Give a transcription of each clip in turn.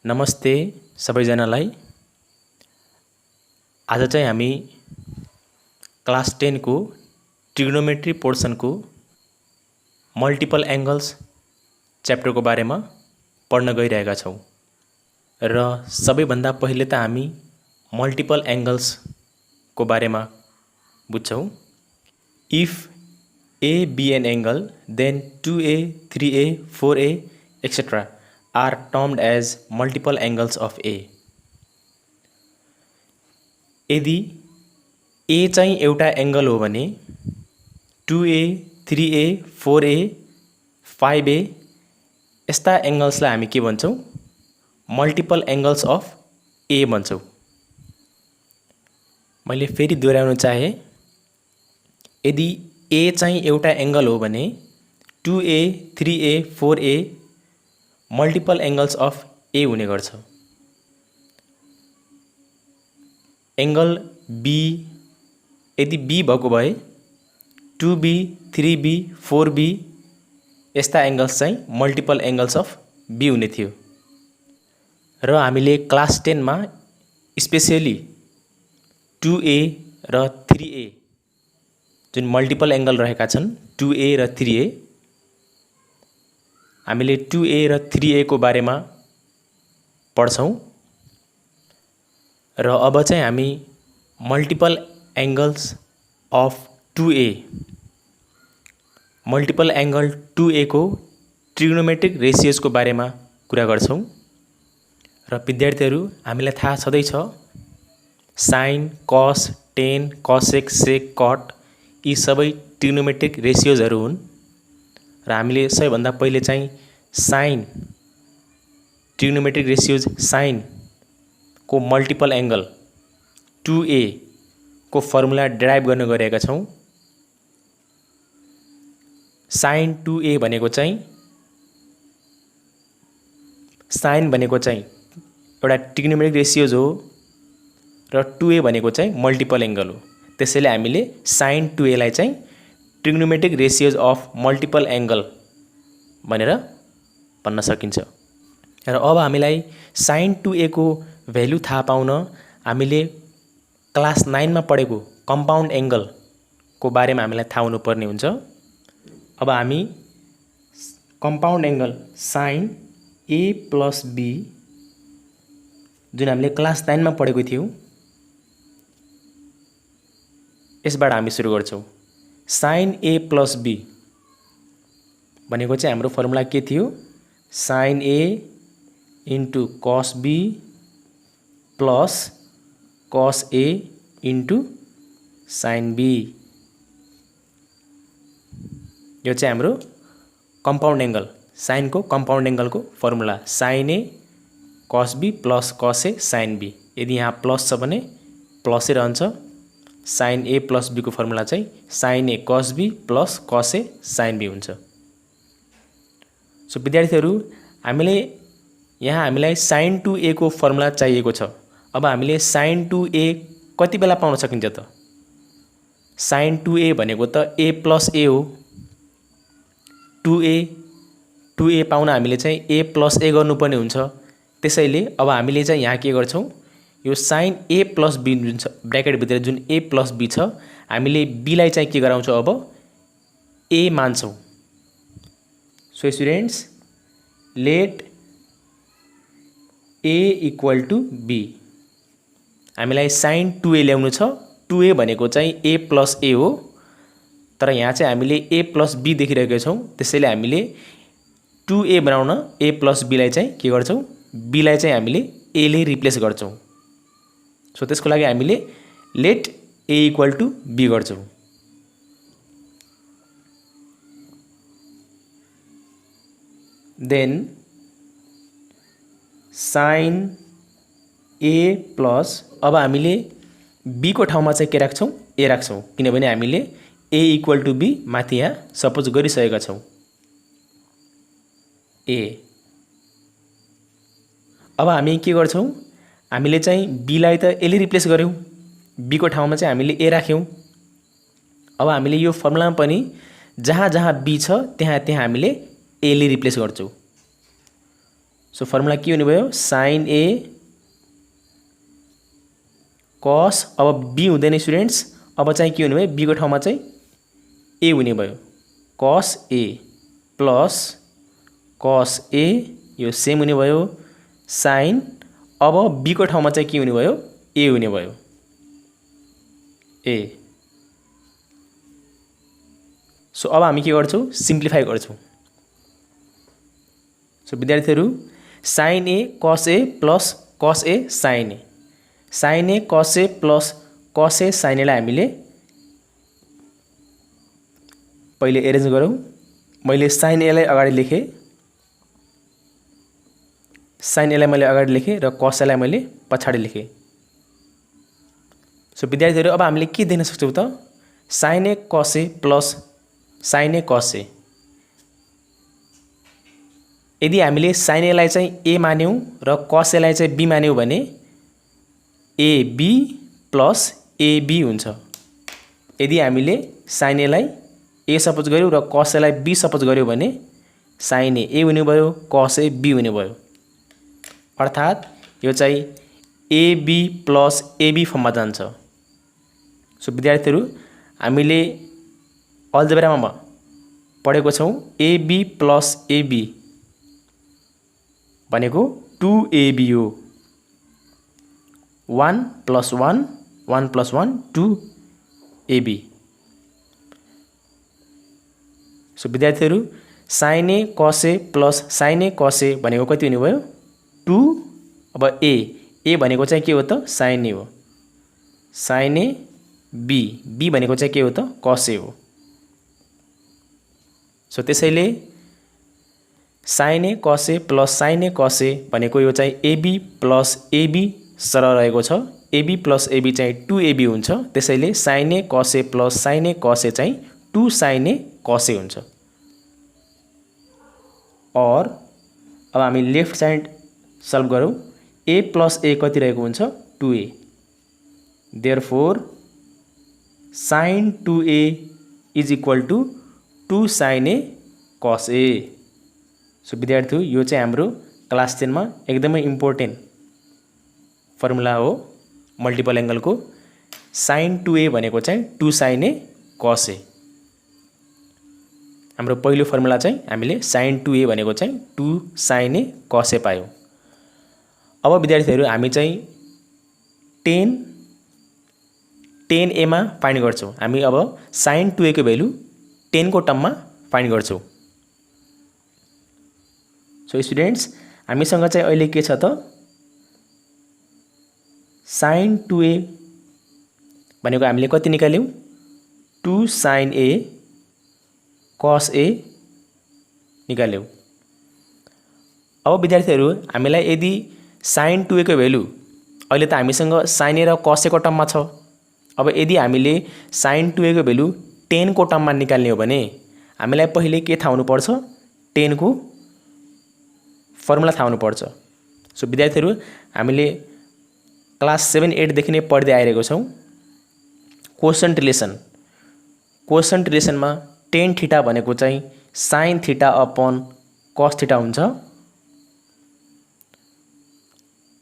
नमस्ते सबैजनालाई। आज चाहिँ हामी क्लास 10 को ट्रिग्नोमेट्री पोर्सन को मल्टिपल एंगल्स चैप्टर को बारे में पढ्न गइरहेका छौं र सबैभन्दा पहिले त हामी मल्टिपल एंगल्स को बारे में बुझ्छौं। If A be an angle, then 2A, 3A, 4A, etc. are termed as multiple angles of A. यदि A चाहिँ एउटा एंगल हो भने 2A, 3A, 4A, 5A यस्ता एंगल्सलाई हामी के भन्छौं? मल्टिपल एंगल्स अफ A भन्छौं। मैले फेरि दोहोर्याउन चाहे, यदि A चाहिँ एउटा एंगल हो भने 2A, 3A, 4A multiple angles of A हुने गर्छ। एंगल B यदि B भएको भए 2B, 3B, 4B यस्ता एंगल्स चाहिँ मल्टिपल एंगल्स अफ B हुने थियो। र हामीले क्लास 10 मा स्पेशली 2A र 3A जुन मल्टिपल एंगल रहेका छन् 2A र 3A हामीले 2A र 3A को बारेमा पढ्छौं र अब चाहिँ हामी multiple angles of 2A multiple angle 2A को ट्रिग्नोमेट्रिक रेशियोज को बारेमा कुरा गर्छौं। र विद्यार्थीहरु हामीलाई थाहा छँदैछ साइन, कस, टेन, कसेक, सेक, कट यी सबै ट्रिग्नोमेट्रिक रेशियोजहरु हुन् र हामीले सबैभन्दा पहिले चाहिँ साइन ट्रिग्नोमेट्रिक रेशियोज साइन को मल्टिपल एंगल 2A को फर्मुला डिराइभ गर्न गएका छौं। साइन 2A भनेको चाहिँ साइन भनेको चाहिँ एउटा ट्रिग्नोमेट्रिक रेशियोज हो र 2A भनेको चाहिँ मल्टिपल एंगल हो। त्यसैले हामीले साइन 2A लाई चाहिँ trigonometric ratios of multiple angle भनेर भन्न सकिन्छ। र अब हामीलाई साइन 2A को भ्यालु थाहा पाउन हामीले क्लास 9 मा पढेको कम्पाउन्ड एंगल को बारेमा हामीलाई थाहा हुनुपर्ने हुन्छ। अब हामी compound angle sign A plus B जुन हामीले क्लास 9 मा पढेको थियौं यसबाट हामी सुरु गर्छौं। साइन A प्लस B भनेको चाहिँ हाम्रो फर्मुला के थियो? Sine A into cos B plus cos A into sine B। यो चाहिँ हाम्रो कम्पाउन्ड एंगल साइन को कम्पाउन्ड एंगल को formula sine A cos B plus cos A sine B। यदि यहाँ प्लस छ भने प्लसै रहन्छ। साइन A प्लस B को फर्मुला चाहिँ sine A cos B plus cos A sine B हुन्छ। सो विद्यार्थीहरु हामीलाई साइन 2A को फर्मुला चाहिएको छ। अब हामीले साइन 2A कति बेला पाउन सकिन्छ त? साइन 2A भनेको त A प्लस A हो। 2A पाउन हामीले चाहिँ A प्लस A गर्नुपर्ने हुन्छ। त्यसैले अब हामीले चाहिँ यहाँ के गर्छौं? Yo sign A plus B जुन छ ब्र्याकेट भित्र जुन A प्लस B छ हामीले B लाई चाहिँ के गराउँछौं? अब A मान्छौं। So students let A equal to B। हामीलाई साइन 2A ल्याउनु छ। 2A भनेको चाहिँ A प्लस A हो। तर यहाँ चाहिँ हामीले A प्लस B देखिरहेका छौं। त्यसैले हामीले 2A बनाउन A प्लस B लाई चाहिँ के गर्छौं? B लाई चाहिँ हामीले A ले रिप्लेस गर्छौं। सो त्यसको लागि हामीले let A equal to B गर्छौं। देन साइन A प्लस अब हामीले B को ठाउँमा चाहिँ के राख्छौं? A राख्छौं किनभने हामीले A इक्वल टु B माथि यहाँ सपोज गरिसकेका छौं। A अब हामी के गर्छौं? हामीले चाहिँ B लाई त A ले रिप्लेस गर्यौं। B को ठाउँमा चाहिँ हामीले A राख्यौं। अब हामीले यो फर्मुलामा पनि जहाँ जहाँ B छ त्यहाँ त्यहाँ हामीले A ले रिप्लेस गर्छौं। सो फर्मुला के हुने भयो sin a cos अब b हुँदैन स्टुडेन्ट्स अब चाहिँ के हुने भयो b को ठाउँमा चाहिँ a हुने भयो cos a plus cos a यो सेम हुने भयो sin अब b को ठाउँमा चाहिँ के हुने भयो a हुने भयो a सो अब हामी के गर्छौं सिम्प्लिफाई गर्छौं सो विद्यार्थीहरु sin a cos a plus cos a sin a sin a cos a plus cos a sin a लाई हामीले पहिले एरेन्ज गरौं मैले sin a लाई अगाडि लेखे sin a लाई मैले अगाडि लेखे र cos a लाई मैले पछाडी लेखे सो विद्यार्थीहरु अब हामीले के देख्न सक्छौं त sin a cos a plus sin a cos a यदि हामीले sin a लाई चाहिँ a मान्यौ र cos a लाई चाहिँ b मान्यौ भने ab प्लस ab हुन्छ यदि हामीले sin a लाई a सपोज गर्यौ र cos a लाई b सपोज गर्यौ भने sin a हुने भयो cos a b हुने भयो अर्थात यो चाहिँ ab प्लस ab फर्ममा जान्छ सो विद्यार्थीहरु हामीले अलजेब्रामा पढेको छौं ab प्लस ab भनेको 2ab हो 1 प्लस 1 1 प्लस 1 2ab सो विद्यार्थीहरु sin a cos a plus sin a cos a भनेको कति हुने भयो 2 अब a भनेको चाहिँ के हो त sin a हो sin a b भनेको चाहिँ के हो त cos a हो सो त्यसैले sin a cos a plus sin a cos a भनेको यो चाहिँ ab प्लस ab सरल रहेको छ ab प्लस ab चाहिँ 2ab हुन्छ त्यसैले sin a cos a plus sin a cos a चाहिँ 2 sin a cos a हुन्छ और अब हामी लेफ्ट साइड सल्भ गरौं a प्लस a कति रहेको हुन्छ 2a therefore sin 2a is equal to 2 sin a cos a so विद्यार्थी यो चाहिँ हाम्रो क्लास 10 मा एकदमै इम्पोर्टेन्ट फर्मुला हो मल्टिपल एंगल को sin 2a भनेको चाहिँ 2 sin a cos a हाम्रो पहिलो फर्मुला चाहिँ हामीले sin 2a भनेको चाहिँ 2 sin a cos a पायौं अब विद्यार्थीहरु हामी चाहिँ 10 a मा फाइन्ड गर्छौं हामी अब sin 2a को भ्यालु 10 को टर्ममा फाइन्ड गर्छौं सो स्टुडेन्ट्स हामीसँग चाहिँ अहिले के छ त sin 2a भनेको हामीले कति निकाल्यौ 2 sin a cos a निकाल्यौ अब विद्यार्थीहरु हामीलाई यदि sin 2a को भ्यालु अहिले त हामीसँग sin a र cos a को टर्ममा छ अब यदि हामीले sin 2a को भ्यालु 10 को टर्ममा निकाल्ने हो भने हामीलाई पहिले के थाहा हुनु पर्छ 10 को फर्मुला थाहा हुनु पर्छ सो विद्यार्थीहरु हामीले क्लास 7 8 देखि नै पढ्दै आइरहेको छौं कोसेन्ट रिलेसन मा tan थीटा भनेको चाहिँ sin theta upon cos theta हुन्छ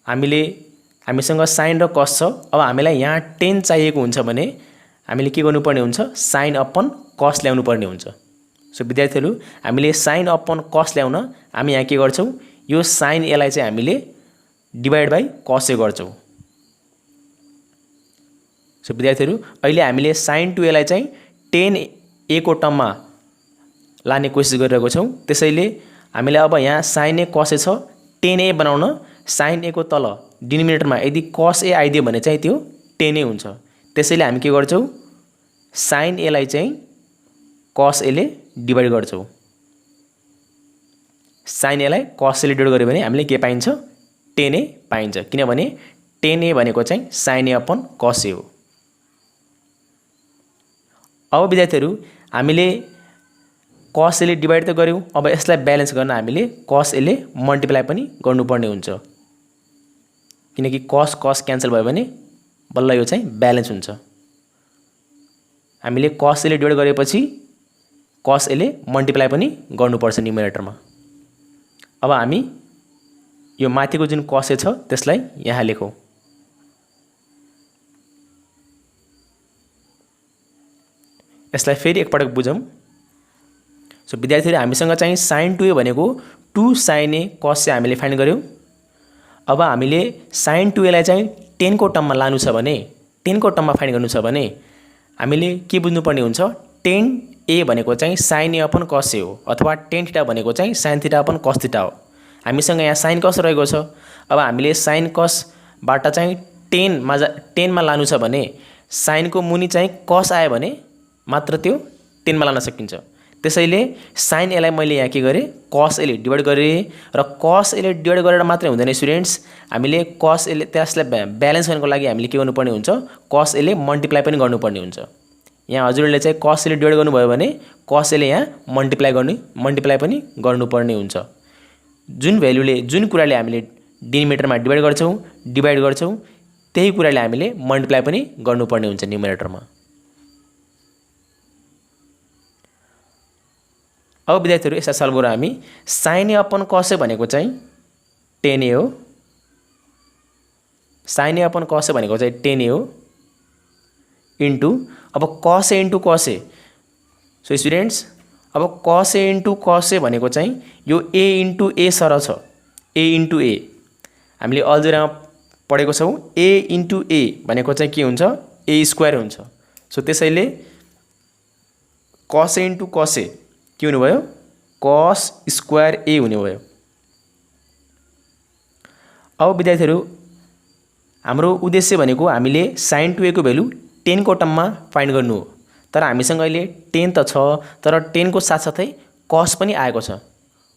हामीसँग sin र cos छ अब हामीलाई यहाँ tan चाहिएको हुन्छ भने हामीले के गर्नुपर्ने हुन्छ sin अपन cos ल्याउनु पर्ने हुन्छ सो विद्यार्थीहरु हामीले sin अपन cos ल्याउन हामी यहाँ के गर्छौं यो sin a लाई चाहिँ हामीले डिवाइड बाइ cos a गर्छौं सो विद्यार्थीहरु अहिले हामीले sin 2a लाई चाहिँ tan a को टर्ममा लाने कोसिस गरिरहेको छौं त्यसैले हामीले अब यहाँ sin a cos a छ tan a बनाउन sin a को तल डिनोमिनेटरमा यदि cos a आइदियो भने चाहिँ त्यो tan a हुन्छ त्यसैले हामी के गर्छौं sin a लाई चाहिँ cos a ले डिवाइड गर्छौं sin a लाई cos a ले डिवाइड गर्यो भने हामीले के पाइन्छ tan a पाइन्छ किनभने tan a भनेको चाहिँ sin a upon cos a हो अब विद्यार्थीहरु हामीले cos a ले डिवाइड त गर्यौ अब यसलाई ब्यालेन्स गर्न हामीले cos a ले मल्टिप्लाई पनि गर्नुपर्ने हुन्छ किनकि cos क्यान्सल भयो भने बल्ल यो चाहिँ ब्यालेन्स हुन्छ हामीले cos a ले डिवाइड गरेपछि cos a ले मल्टिप्लाई पनि गर्नुपर्छ न्युमरेटरमा अब हामी यो माथिको जुन कस ए छ त्यसलाई यहाँ लेखौँ। यसलाई फेरि एकपटक बुझौँ। सो विद्यार्थीहरू हामीसँग चाहिँ sin 2a भनेको 2 sin a cos a हामीले फाइन्ड गर्यौँ। अब हामीले sin 2a लाई चाहिँ 10 को टर्ममा लानु छ भने 10 को टर्ममा फाइन्ड गर्नु छ भने हामीले के बुझ्नुपर्ने हुन्छ 10a भनेको चाहिँ sin a upon cos a हो अथवा tan थीटा भनेको चाहिँ sin theta upon cos theta हो। हामीसँग यहाँ sin cos रहेको छ। अब हामीले sin cos बाट चाहिँ 10 मा लानु छ भने sin को मुनि चाहिँ cos आयो भने मात्र त्यो 10 मा लान सकिन्छ। त्यसैले sin a लाई मैले यहाँ के गरेँ cos a ले डिवाइड गरेँ र cos a ले डिवाइड गरेर मात्रै हुँदैन स्टुडेन्ट्स, हामीले cos a ले त्यसलाई ब्यालेन्स गर्नको लागि हामीले के गर्नुपर्ने हुन्छ cos a ले मल्टिप्लाई पनि गर्नुपर्ने हुन्छ। यहाँ हजुरहरूले चाहिँ cos a ले डिवाइड गर्नुभयो भने cos a ले यहाँ मल्टिप्लाई पनि गर्नुपर्ने हुन्छ। जुन भ्यालुले जुन कुराले हामीले डिनोमिनेटरमा डिवाइड गर्छौँ त्यही कुराले हामीले मल्टिप्लाई पनि गर्नुपर्ने हुन्छ न्युमरेटरमा। अब विद्यार्थीहरू यसलाई सल्भ गरौँ हामी। sin a upon cos a भनेको चाहिँ 10a हो। sin a upon cos a भनेको चाहिँ 10a हो इन्टु अब cos a into cos a। So students अब cos a into cos a भनेको चाहिँ यो a इन्टु a सरह छ। a इन्टु a हामीले अलजेब्रामा पढेको छौँ। a इन्टु a भनेको चाहिँ के हुन्छ a स्क्वायर हुन्छ। सो त्यसैले cos a into cos a के हुनुभयो cos स्क्वायर a हुने भयो। अब विद्यार्थीहरू हाम्रो उद्देश्य भनेको हामीले sin 2a को भ्यालु 10 को टर्ममा फाइन्ड गर्नु हो। तर हामीसँग अहिले 10 त छ तर 10 को साथसाथै cos पनि आएको छ,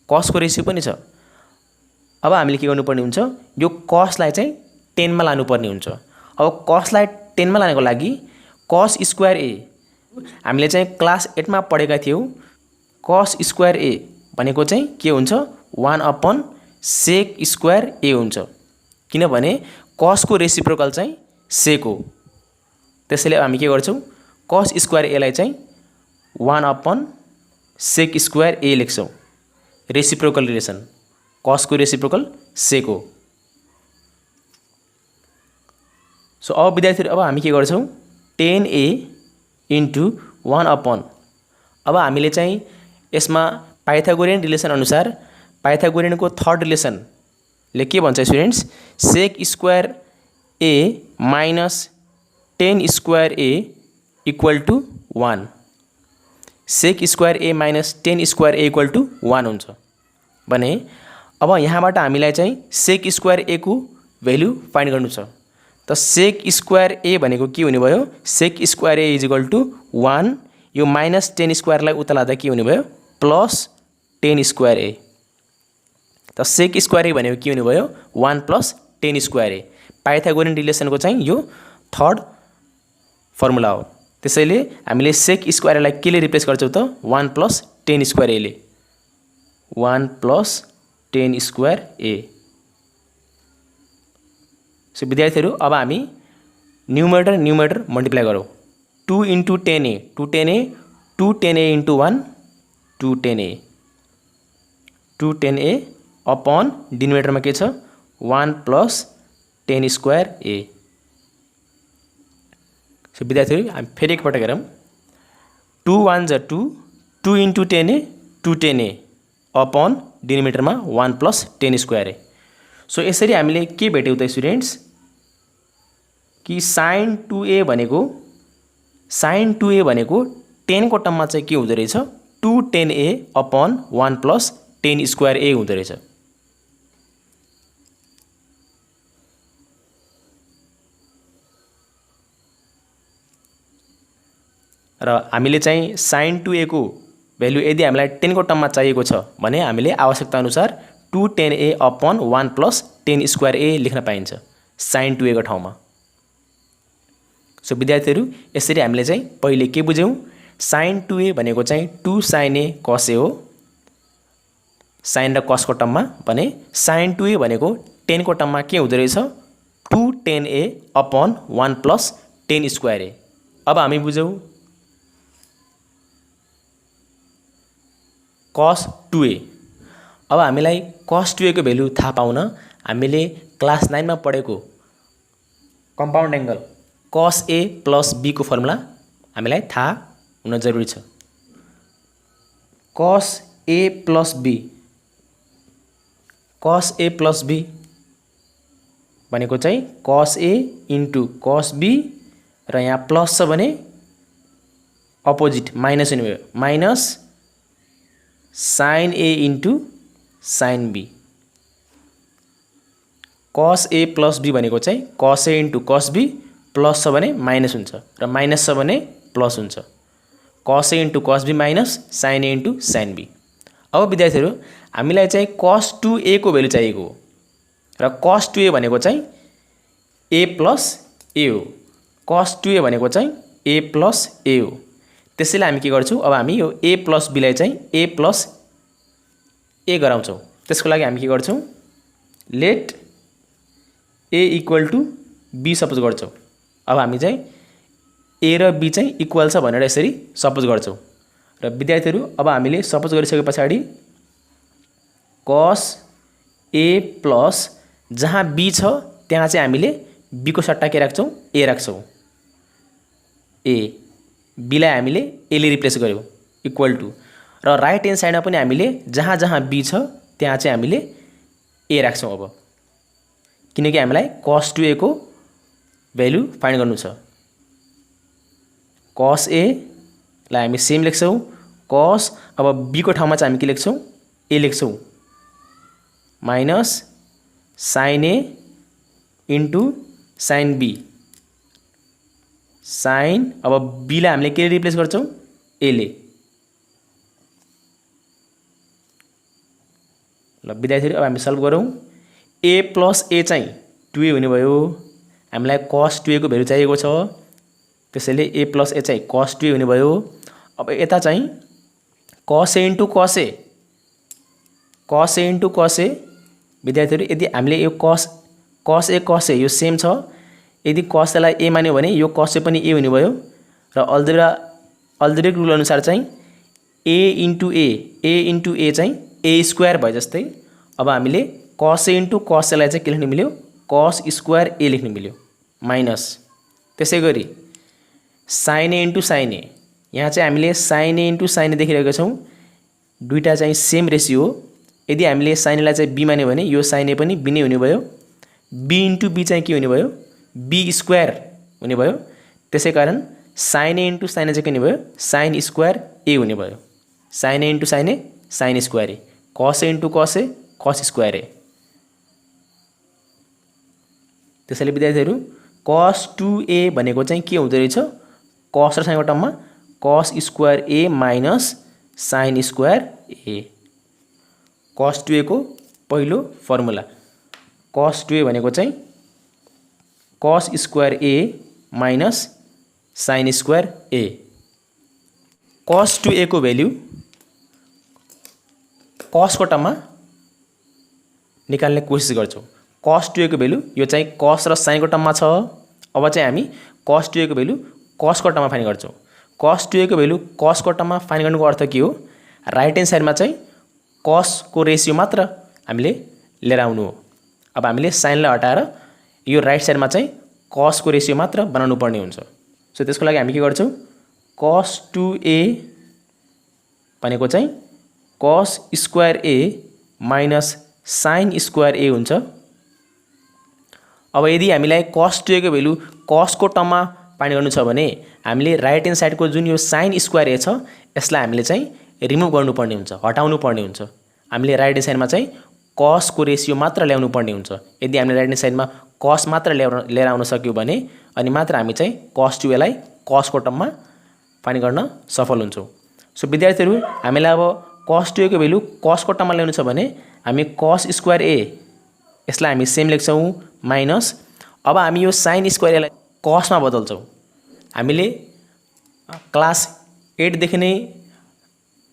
cos को रेसियो पनि छ। अब हामीले के गर्नुपर्ने हुन्छ यो cos लाई चाहिँ 10 मा लानुपर्ने हुन्छ। अब cos लाई 10 मा लानको लागि cos स्क्वायर a हामीले चाहिँ क्लास 8 मा पढेका थियौँ। cos स्क्वायर a भनेको चाहिँ के हुन्छ 1 अपन sec स्क्वायर a हुन्छ, किनभने cos को रेसिप्रोकल चाहिँ sec हो। त्यसैले हामी के गर्छौँ cos स्क्वायर a लाई चाहिँ 1 अपन sec स्क्वायर a लेख्छौँ। रेसिप्रोकल रिलेसन cos को रेसिप्रोकल sec हो। सो अब विद्यार्थीहरू अब हामी के गर्छौँ 10a इन्टु 1 अपन अब हामीले चाहिँ यसमा पाइथागोरियन रिलेसन अनुसार पाइथागोरियनको थर्ड रिलेसनले के भन्छ students sec square a minus 10 square a equal to 1। sec square a minus 10 square a equal to 1 हुन्छ भने अब यहाँबाट हामीलाई चाहिँ sec स्क्वायर a को भ्यालु फाइन्ड गर्नु छ। त sec स्क्वायर a भनेको के हुने भयो sec square a is equal to 1। यो माइनस 10 स्क्वायरलाई उता लाँदा के हुने भयो प्लस 10 स्क्वायर a। त sec स्क्वायर a भनेको के हुने भयो 1 प्लस 10 स्क्वायर a। पाइथागोरियन रिलेसनको चाहिँ यो थर्ड फर्मुला हो। त्यसैले हामीले sec स्क्वायर लाई केले रिप्लेस गर्छौँ त 1 प्लस 10 स्क्वायर a ले 1 प्लस 10 स्क्वायर a। सो विद्यार्थीहरू अब हामी न्युमरेटर मल्टिप्लाई गरौँ। 2 into 10a 2 10a into 1 2 10a upon डिनोमिनेटरमा के छ 1 प्लस 10 स्क्वायर a। सो विद्यार्थीहरू हामी फेरि एकपटक हेरौँ। 2 1 जा 2 2 इन्टु 10a 2 10a अपन डिनोमिनेटरमा 1 प्लस 10 स्क्वायर a। सो यसरी हामीले के भेट्यौँ त स्टुडेन्ट्स कि sin 2a भनेको 10 को टर्ममा चाहिँ के हुँदो रहेछ 2 10a upon 1 plus 10 square a हुँदो रहेछ। र हामीले चाहिँ sin 2a को भ्यालु यदि हामीलाई 10 को टर्ममा चाहिएको छ भने हामीले आवश्यकता अनुसार 2 10a upon 1 plus 10 square a लेख्न पाइन्छ sin 2a को ठाउँमा। सो विद्यार्थीहरू यसरी हामीले चाहिँ पहिले के बुझ्यौँ sin 2a भनेको चाहिँ 2 sin a cos a हो sin र cos को टर्ममा भने sin 2a भनेको 10 को टर्ममा के हुँदो रहेछ 2 10a upon 1 plus 10 square a। अब हामी बुझौँ cos 2a। अब हामीलाई cos 2a को भ्यालु थाहा पाउन हामीले क्लास 9 मा पढेको compound angle cos A plus B को फर्मुला हामीलाई थाहा हुन जरुरी छ। cos A प्लस B भनेको चाहिँ cos A into cos B र यहाँ प्लस छ भने अपोजिट माइनस हुने भयो, minus sin A into sin B। cos A plus B भनेको चाहिँ cos A into cos B plus छ भने माइनस हुन्छ र माइनस छ भने प्लस हुन्छ। cos A into cos B minus sin A into sin B। अब विद्यार्थीहरू हामीलाई चाहिँ cos 2A को भ्यालु चाहिएको हो र cos 2A भनेको चाहिँ A प्लस A हो। cos 2A भनेको चाहिँ A प्लस A हो। त्यसैले हामी के गर्छौं, अब हामी यो A प्लस B लाई चाहिँ A प्लस A गराउँछौं। त्यसको लागि हामी के गर्छौं, let A equal to B suppose गर्छौं। अब हामी चाहिँ A र B चाहिँ इक्वल छ भनेर यसरी सपोज गर्छौं र विद्यार्थीहरू अब हामीले सपोज गरिसकेपछि cos A प्लस जहाँ B छ त्यहाँ चाहिँ हामीले B को सट्टा के राख्छौं, A राख्छौं। A B लाई हामीले A ले रिप्लेस गर्यौं इक्वल टु र राइट ह्यान्ड साइडमा पनि हामीले जहाँ जहाँ B छ त्यहाँ चाहिँ हामीले A राख्छौं। अब किनकि हामीलाई cos 2A को भ्यालु फाइन्ड गर्नु छ। cos A लाई हामी सेम लेख्छौं, cos अब B को ठाउँमा चाहिँ हामी के लेख्छौं, A लेख्छौं minus sin A into sin B। sin अब B लाई हामीले के रिप्लेस गर्छौं, A ले। ल विद्यार्थीहरू अब हामी सल्भ गरौँ। A प्लस A चाहिँ 2A हुने भयो। हामीलाई cos 2A को भ्यालु चाहिएको छ, त्यसैले A प्लस A चाहिँ cos 2A हुने भयो। अब यता चाहिँ cos A into cos A विद्यार्थीहरू यदि हामीले यो cos A यो सेम छ, यदि cos A लाई A मान्यो भने यो cos A पनि A हुने भयो र अल्जेब्रिक रुल अनुसार चाहिँ A इन्टु A चाहिँ A स्क्वायर भयो जस्तै। अब हामीले cos A into cos A लाई चाहिँ के लेख्न मिल्यो, cos स्क्वायर A लेख्न मिल्यो माइनस त्यसैगरी sin A into sin A, यहाँ चाहिँ हामीले sin A into sin A देखिरहेका छौं, दुईटा चाहिँ सेम रेशियो हो। यदि हामीले sin A लाई चाहिँ B मान्यो भने यो sin A पनि B नै हुने भयो। B इन्टु B चाहिँ के हुने भयो, B स्क्वायर हुने भयो। त्यसैकारण sin A into sin A चाहिँ के हुने भयो, sin स्क्वायर A हुने भयो। sin A into sin A sin square A, cos A into cos A cos square A। त्यसैले विद्यार्थीहरू cos 2A भनेको चाहिँ के हुँदो रहेछ, cos र sin को टर्ममा cos square A minus sin square A। cos 2A को पहिलो फर्मुला cos 2A भनेको चाहिँ cos square A minus sin square A। cos 2A को भ्यालु cos को टर्ममा निकाल्ने कोसिस गर्छौं। cos 2A को भ्यालु यो चाहिँ cos र sin को टर्ममा छ। अब चाहिँ हामी cos 2A को भ्यालु cos को टर्ममा फाइन्ड गर्छौं। cos 2A को भ्यालु cos को टर्ममा फाइन्ड गर्नुको अर्थ के हो, राइट ह्यान्ड साइडमा चाहिँ cos को रेशियो मात्र हामीले लिएर आउनु हो। अब हामीले sin लाई हटाएर यो राइट साइडमा चाहिँ cos को रेशियो मात्र बनाउनु पर्ने हुन्छ। सो त्यसको लागि हामी के गर्छौं, cos 2A भनेको चाहिँ cos square A minus sin square A हुन्छ। अब यदि हामीलाई cos 2A को भ्यालु cos को टर्ममा फाइन्ड गर्नु छ भने हामीले राइट ह्यान्ड साइडको जुन यो sin स्क्वायर A छ यसलाई हामीले चाहिँ रिमुभ गर्नुपर्ने हुन्छ, हटाउनु पर्ने हुन्छ। हामीले राइट ह्यान्ड साइडमा चाहिँ cos को रेशियो मात्र ल्याउनु पर्ने हुन्छ। यदि हामीले राइट ह्यान्ड साइडमा cos मात्र लिएर आउन सक्यौं भने अनि मात्र हामी चाहिँ cos 2A लाई cos को टर्ममा फाइन्ड गर्न सफल हुन्छौं। सो विद्यार्थीहरू हामीलाई अब cos 2A को भ्यालु cos को टर्ममा ल्याउनु छ भने हामी cos स्क्वायर A यसलाई हामी सेम लेख्छौं माइनस अब हामी यो sin स्क्वायर A लाई cos मा बदल्छौं। हामीले क्लास 8 देखि नै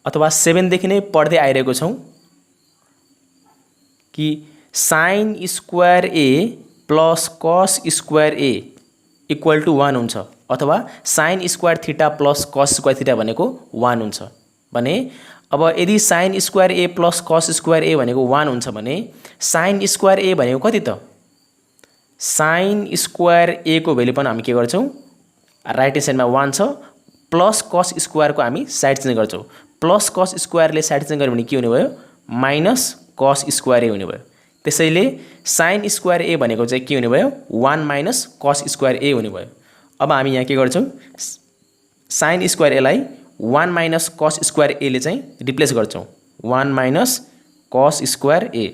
अथवा 7 देखि नै पढ्दै आइरहेको छौं कि sin square A plus cos square A equal to 1 हुन्छ अथवा sin square theta plus cos square theta भनेको 1 हुन्छ भने अब यदि sine square A plus cos square A भनेको 1 हुन्छ भने साइन स्क्वायर ए भनेको कति त साइन स्क्वायर ए को भ्यालु पनि हामी के गर्छौं राइट ह्यान्ड साइडमा 1 छ प्लस कस स्क्वायर को हामी साइड चेन्ज गर्छौं प्लस कस स्क्वायर ले साइड चेन्ज गर्यो भने के हुने भयो माइनस कस स्क्वायर ए हुने भयो त्यसैले साइन स्क्वायर ए भनेको चाहिँ के हुने भयो 1 माइनस कस स्क्वायर ए हुने भयो अब हामी यहाँ के गर्छौं साइन स्क्वायर ए लाई 1 माइनस कस स्क्वायर ए ले चाहिँ रिप्लेस गर्छौं 1 minus cos square A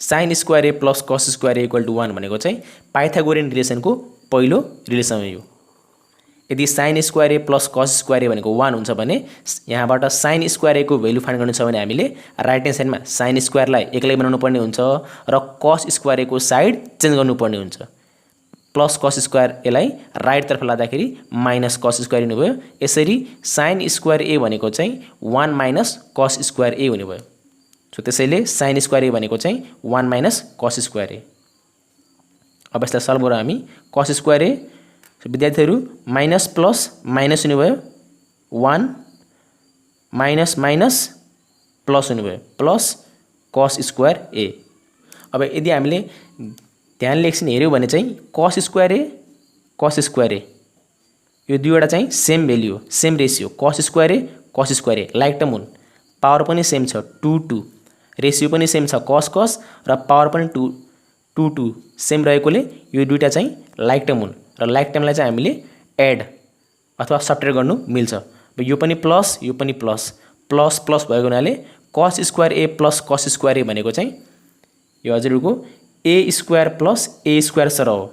sine square A plus cos square A equal to 1 भनेको चाहिँ पाइथागोरियन रिलेसनको पहिलो रिलेसन हो यो यदि sine square A plus cos square A भनेको 1 हुन्छ भने यहाँबाट साइन स्क्वायर ए को भ्यालु फाइन्ड गर्नु छ भने हामीले राइट ह्यान्ड साइडमा साइन स्क्वायर लाई एक्लै बनाउनु पर्ने हुन्छ र कस स्क्वायर ए को साइड चेन्ज गर्नुपर्ने हुन्छ प्लस कस स्क्वायर ए लाई राइट तर्फ लाँदाखेरि माइनस कस स्क्वायर हुने भयो यसरी साइन स्क्वायर ए भनेको चाहिँ 1 माइनस कस स्क्वायर ए हुने भयो सो त्यसैले साइन स्क्वायर ए भनेको चाहिँ 1 माइनस कस स्क्वायर ए अब यसलाई सल्भ गरौँ हामी कस स्क्वायर ए सो विद्यार्थीहरु माइनस प्लस माइनस हुने भयो 1 माइनस माइनस प्लस हुने भयो प्लस कस स्क्वायर ए अब यदि हामीले ध्यानले एकछिन हेर्यौं भने चाहिँ कस स्क्वायर ए यो दुईवटा चाहिँ सेम भ्यालु हो सेम रेशियो कस स्क्वायर ए लाइक टर्म हुन् पावर पनि सेम छ 2 2 रेशियो पनि सेम छ कस कस र पावर पनि 2 2 सेम रहेकोले यो दुईटा चाहिँ लाइक टर्म हुन् र लाइक टर्मलाई चाहिँ हामीले एड अथवा सब्ट्र्याक्ट गर्नु मिल्छ यो पनि प्लस प्लस भएको हुनाले कस square A plus cos square A भनेको चाहिँ यो हजुरको ए स्क्वायर प्लस ए स्क्वायर सर हो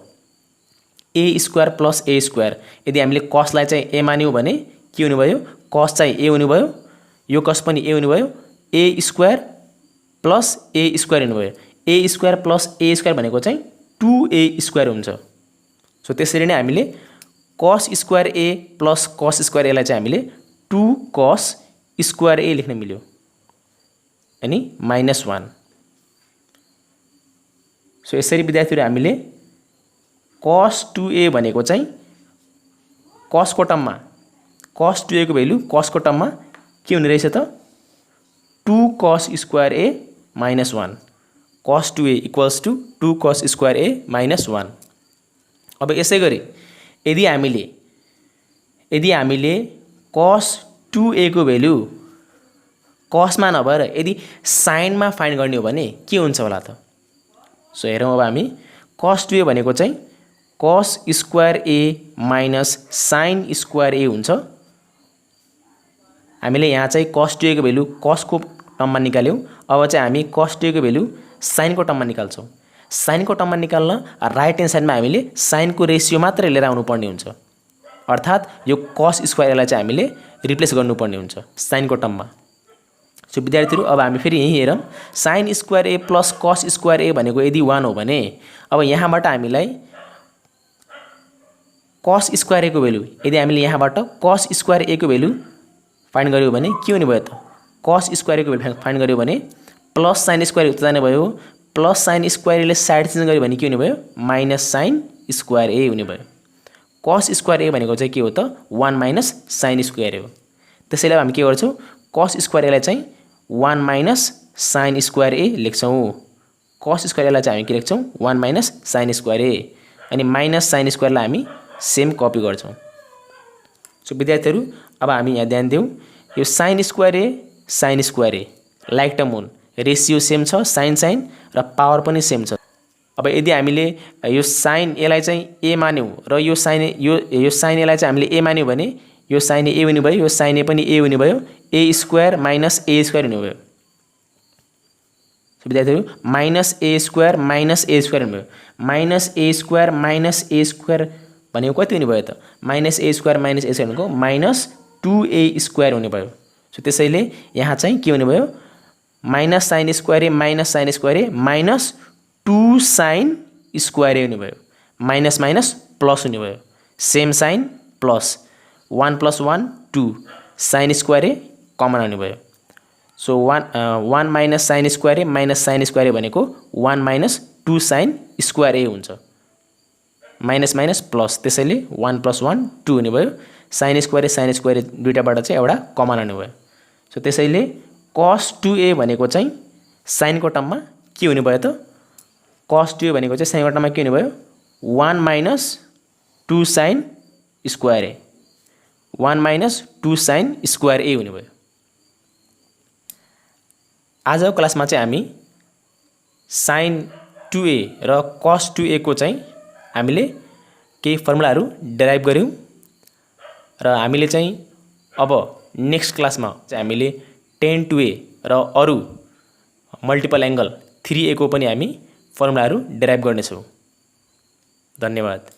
ए स्क्वायर प्लस ए स्क्वायर यदि हामीले कसलाई चाहिँ ए मान्यौं भने के हुने भयो कस चाहिँ ए हुने भयो यो कस पनि ए हुने भयो ए स्क्वायर प्लस ए स्क्वायर हुने भयो ए स्क्वायर प्लस ए स्क्वायर भनेको चाहिँ 2a स्क्वायर हुन्छ सो त्यसरी नै हामीले कस square A plus cos square ए लाई चाहिँ हामीले 2 कस स्क्वायर ए लेख्न मिल्यो अनि -1 सो यसरी विद्यार्थीहरु हामीले cos 2a भनेको चाहिँ cos को टर्ममा cos 2a को भ्यालु cos को टर्ममा के हुने रहेछ त 2 cos square a -1 cos 2a equals to 2 cos square a -1 अब यसैगरी यदि हामीले cos 2a को भ्यालु cos मा नभएर यदि sin मा फाइन्ड गर्ने हो भने के हुन्छ होला त सो हेरौं अब हामी cos 2a भनेको चाहिँ cos square a minus sin square a हुन्छ हामीले यहाँ चाहिँ cos 2a को भ्यालु cos को टर्ममा निकाल्यौं अब चाहिँ हामी cos 2a को भ्यालु sin को टर्ममा निकाल्छौं sin को टर्ममा निकाल्न राइट ह्यान्ड साइडमा हामीले sin को रेशियो मात्र लिएर आउनु पर्ने हुन्छ अर्थात यो cos स्क्वायर लाई चाहिँ हामीले रिप्लेस गर्नुपर्ने हुन्छ sin को टर्ममा सो विद्यार्थीहरु अब हामी फेरि यही हेरौं sin square a plus cos square a भनेको यदि 1 हो भने अब यहाँबाट हामीलाई cos स्क्वायर a को भ्यालु यदि हामीले यहाँबाट cos स्क्वायर a को भ्यालु फाइन्ड गर्यौ भने के हुने भयो त cos स्क्वायर a को भ्यालु फाइन्ड गर्यौ भने प्लस sin स्क्वायर उता जाने भयो प्लस sin स्क्वायर ले साइड चेन्ज गर्यो भने के हुने भयो माइनस sin स्क्वायर a हुने भयो cos स्क्वायर a भनेको चाहिँ के हो त 1 माइनस sin स्क्वायर a हो त्यसैले हामी के गर्छौं cos स्क्वायर a लाई चाहिँ 1 माइनस sin स्क्वायर a लेख्छौं cos स्क्वायर a लाई चाहिँ हामी के लेख्छौं 1 माइनस sin स्क्वायर a अनि माइनस sin स्क्वायर लाई हामी सेम कपी गर्छौं सो विद्यार्थीहरु अब हामी यहाँ ध्यान देऊ यो sin square a like term हुन् रेशियो सेम छ sin र पावर पनि सेम छ अब यदि हामीले यो sin a लाई चाहिँ a मान्यौ र यो sin a लाई चाहिँ हामीले a मान्यौ भने यो sin a हुने भयो यो sin a पनि a हुने भयो a square minus a square हुने भयो सो विद्यार्थीहरु माइनस a स्क्वायर हुने भयो minus a square minus a square भनेको कति हुने भयो त माइनस a स्क्वायर भनेको माइनस 2a स्क्वायर हुने भयो सो त्यसैले यहाँ चाहिँ के हुने भयो minus sin square a minus sin square a minus 2 sin square a हुने भयो माइनस माइनस प्लस हुने भयो same sign plus 1 + 1 2 sin square a common आउने भयो so 1 minus sin square a minus sin square a भनेको 1 minus 2 sin square a हुन्छ minus minus plus त्यसैले 1 + 1 2 हुने भयो sin स्क्वायर a दुईटाबाट चाहिँ एउटा कमन आउने भयो सो त्यसैले cos 2a भनेको चाहिँ साइनको टर्ममा के हुने भयो त cos 2a भनेको चाहिँ साइनको टर्ममा के हुने भयो 1 माइनस 2 साइन स्क्वायर ए 1 माइनस 2 साइन स्क्वायर ए हुने भयो। आजको क्लासमा चाहिँ हामी साइन 2a र cos 2a को चाहिँ हामीले केही फर्मुलाहरू डेराइभ गर्यौं र हामीले चाहिँ अब नेक्स्ट क्लासमा चाहिँ हामीले tan 2a र अरु मल्टिपल एंगल 3a को पनि हामी फर्मुलाहरू डेराइभ गर्नेछौं। धन्यवाद।